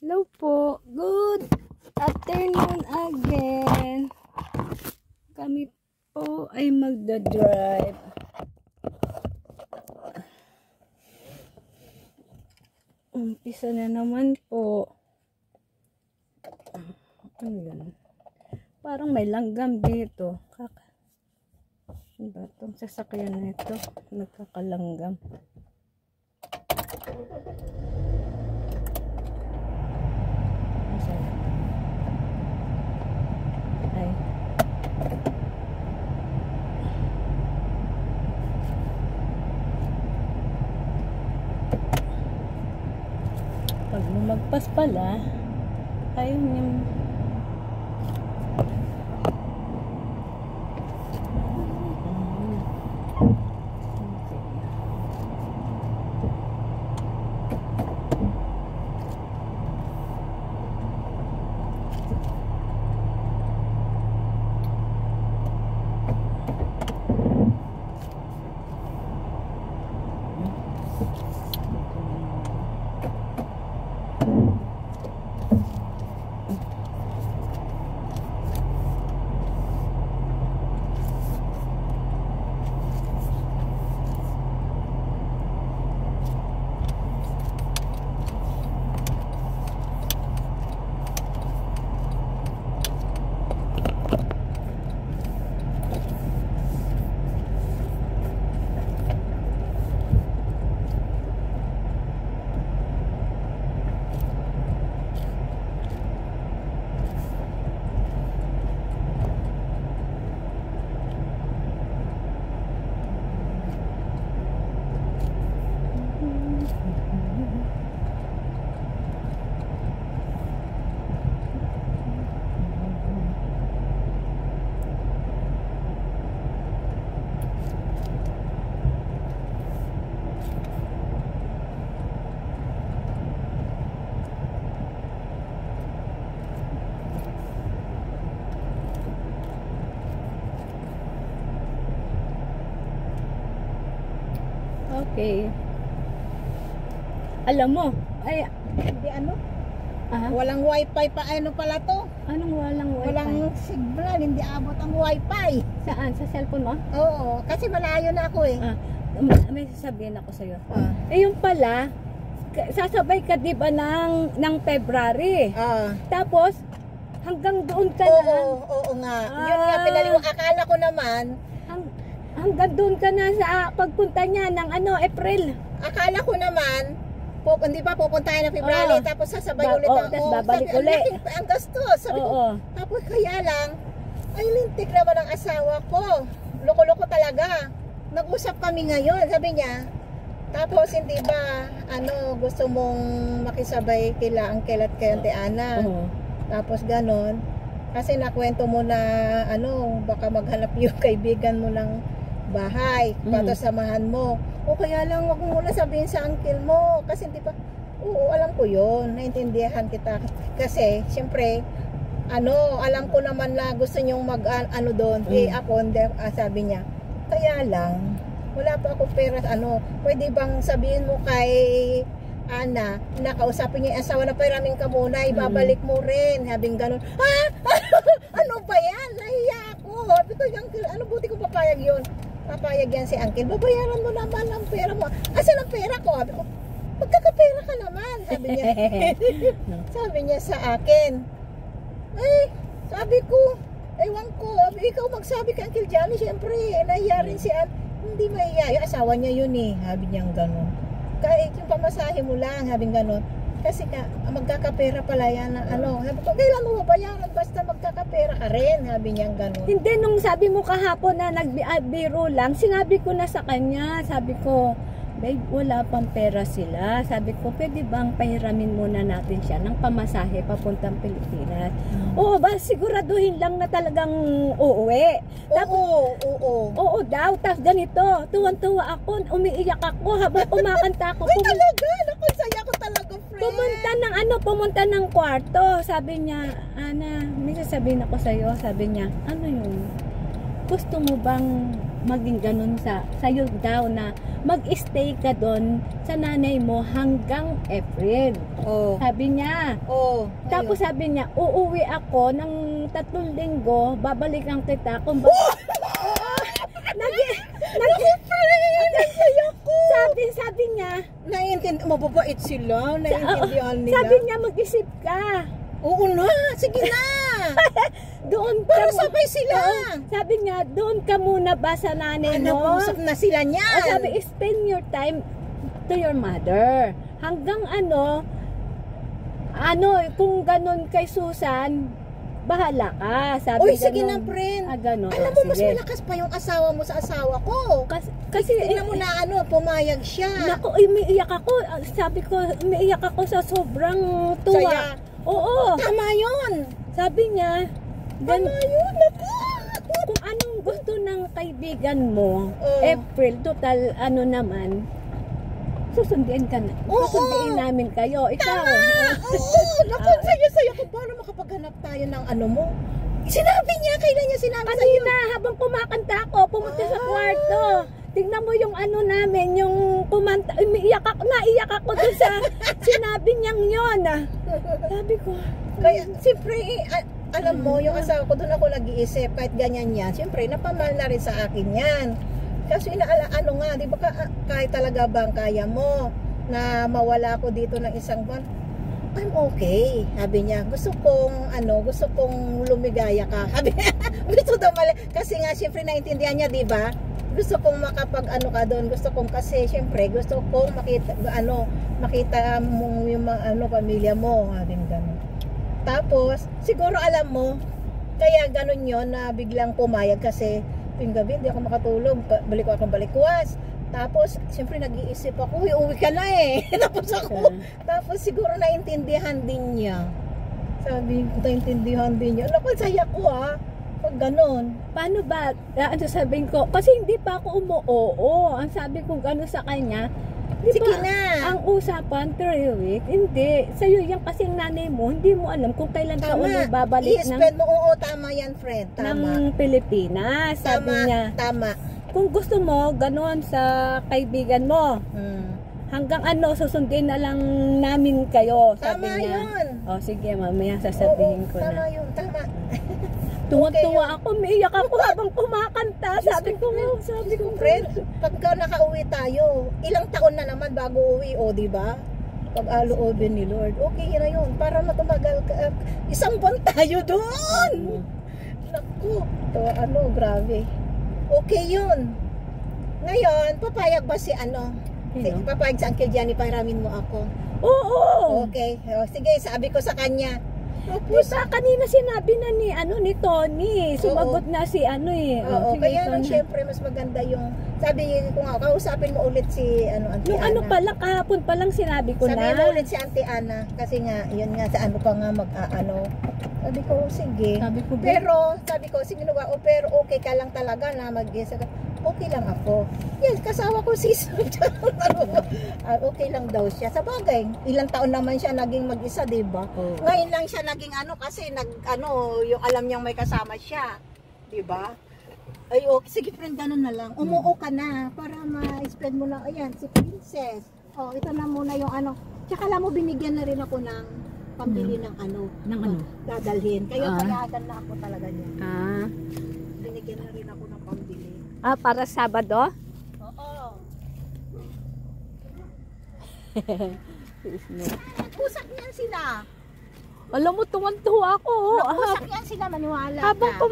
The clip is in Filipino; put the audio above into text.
Hello po. Good afternoon again. Kami po ay magdadrive. Umpisa na naman po. Ano yan? Parang may langgam dito. Ano ba itong sasakyan nito? Nagkakalanggam. Ay. Pag lumagpas pala, ayun yung okay. Alam mo, ay, Hindi ano? aha, Walang wifi pa. Ano pala to? anong walang wifi? Walang signal. Hindi abot ang wifi. Saan? Sa cellphone mo? Oo. Kasi malayo na ako eh. Ah, may sasabihin ako sa'yo. Ah. Eh yung pala, sasabay ka diba ng February? Tapos, hanggang doon ka na. Oo nga. Yun nga pinaliwanag. Akala ko naman, Hanggang doon ka na sa pagpunta niya ng April. akala ko naman, hindi ba pupuntahan ng February, Oo. tapos sasabay ulit Oo, ako. tapos babalik Sabi, ulit. ang gastos. Sabi ko, Oo. tapos kaya lang, ay lintik naman ang asawa ko. Loko-loko talaga. Nag-usap kami ngayon, sabi niya. Tapos hindi ba, gusto mong makisabay kila Uncle at kay Auntie Ana. Oo. Tapos ganon. Kasi nakwento mo na, baka maghanap yung kaibigan mo ng bahay, para samahan mo. O kaya lang, wag mo muna sabihin sa uncle mo. Kasi hindi pa, oo, alam ko yun. Naintindihan kita. Kasi, siyempre, alam ko naman na gusto nyong doon. Eh, ako, sabi niya, kaya lang, wala pa ako pera, pwede bang sabihin mo kay Ana, nakausapin niya yung asawa na pairaming ka muna, ibabalik mo rin. Habing ganun, ha? Ano ba yan? Nahiya ako. Sabi ko, uncle, buti ko papayag yun. Papayag yan si uncle. Babayaran mo naman ang pera mo. Asan ang pera ko? Sabi ko, magkakapera ka naman. Sabi niya. Sabi niya sa akin. Eh, sabi ko, ewan ko. Ikaw magsabi kay Uncle Johnny, syempre, nahiya rin si hindi mahiya. Yung asawa niya yun eh. Sabi niya gano'n. Kahit yung pamasahe mo lang, sabi gano'n. Kasi magkakapera pala yan na Sabi ko, kailan mo babayaran? Basta magkakapera ka rin. Sabi niya gano'n. Hindi, nung sabi mo kahapon na nagbiro lang, sinabi ko na sa kanya, sabi ko, babe, wala pang pera sila. Sabi ko, pwede bang pahiramin muna natin siya ng pamasahe papuntang Pilipinas? Oo ba, siguraduhin lang na talagang uuwi. Oo daw, tapos ganito, tuwan-tuwa ako, umiiyak ako habang kumakanta ako. Ay talaga, naku, saya ko talaga, friend. Pumunta ng kwarto. Sabi niya, Ana, may sasabihin ako sa'yo. Sabi niya, ano yun? Gusto mo bang maging ganun sa'yo daw na mag-stay ka doon sa nanay mo hanggang April. Oh. Sabi niya. Oh. Tapos sabi niya, uuwi ako ng 3 linggo, babalikan kita kung ba... Sabi niya, mababait sila, naiintindihan nila. sabi niya, mag-isip ka. Oo na, sige na. Doon Para ka, sabay sila. sabi niya, doon ka muna ba sa nanay mo? Nag-usap na sila niyan. Sabi, spend your time to your mother. Hanggang kung ganun kay Susan, bahala ka. Sabi Uy, sige ganun. na, friend. Ganun. Alam mo, mas Sige. malakas pa yung asawa mo sa asawa ko. Kasi Tingnan mo na pumayag siya. naku, umiiyak ako. Sabi ko, umiiyak ako sa sobrang tuwa. Saya. Oo. Tama yun. Sabi niya, Tama yun. Naku. kung anong gusto ng kaibigan mo, Oo. April, total naman, susundin ka na. Oo. Susundin namin kayo. Ikaw. Oo. Naku, saya-saya ko. Paano makapaghanap tayo ng mo? Sinabi niya, kailan niya sinabi sa'yo? Kanina, habang kumakanta ako, pumunta sa kwarto. Tignan mo yung namin, yung kumanta. Naiyak ako doon sa sinabi niyang yun. Sabi ko, Kaya, siyempre, alam mo, yung asawa ko, doon ako nag-iisip, kahit ganyan yan, siyempre, napamahal na rin sa akin yan. Kasi di ba kahit talaga bang kaya mo na mawala ako dito ng 1 buwan, I'm okay. Sabi niya, gusto kong lumigaya ka. Sabi niya, gusto daw kasi nga, siyempre, naintindihan niya, di ba? Gusto kong ka doon, kasi siyempre gusto kong makita mo yung pamilya mo, sabi niya gano'n. Tapos siguro alam mo kaya gano'n yon na biglang pumayag kasi tuwing gabi hindi ako makatulog, balik akong balikwas. Tapos siyempre nag-iisip ako, uwi ka na tapos siguro naintindihan din niya. Sabi ko, naintindihan din niya. Naku, saya ko pag ganon. paano ba? Sabihin ko, kasi hindi pa ako umuoo. Ang sabi ko gano'n sa kanya, di Sige ba, na. ang usapan 3 week, hindi. Sa'yo yan kasi nanay mo, hindi mo alam kung kailan ka uli babalik I-spend mo, oo, tama yan, friend. Tama. ng Pilipinas. Sabi niya, Tama. kung gusto mo, gano'n sa kaibigan mo. Hanggang susundin na lang namin kayo, sabi Tama niya. yun. O sige, mamaya sasabihin ko Tama na. yun, tama. Tuwa-tuwa ako, umiiyak ako habang kumakanta. Sabi ko, Friend, pagka nakauwi tayo, ilang taon na naman bago uwi, di ba? Pag aloobin ni Lord, okay na yun. Para matumagal ka, 1 buwan tayo doon. Naku, grabe. Okay yun. Ngayon, papayag ba si papayag si Uncle Johnny, pairamin mo ako? Oo. Okay. Sige, sabi ko sa kanya. Tapos kanina sinabi na ni Tony, sumagot na si Oo, sige, kaya ikaw nung na. syempre mas maganda yung sabi ko nga, kausapin mo ulit si Auntie Nung Ana. pa lang, kahapon pa lang sinabi ko Sabihin na. mo ulit si Auntie Ana kasi nga, yun nga, sa pa nga Sabi ko, sige. Sabi ko, sige na pero okay ka lang talaga na mag-isa ka. Okay lang ako. Yes, kasawa ko sis. Okay lang daw siya. Sa bagay, ilang taon naman siya naging mag-isa, diba? Oo. Ngayon lang siya naging kasi yung alam niyang may kasama siya. Diba? Ay, okay, sige friend, ganun na lang. Umuo ka na para ma-spend mo na. Ayan, si Princess. Ito na muna yung Tsaka alam mo, binigyan na rin ako ng pambili ng dadalhin. Kaya payagan na ako talaga niya. Binigyan na rin ako ng pambili. Para Sabado? Oo. Pusak niyan sila. Alam mo, tuwan-tuwa ako. Pusak yan sila, maniwala Habang ka.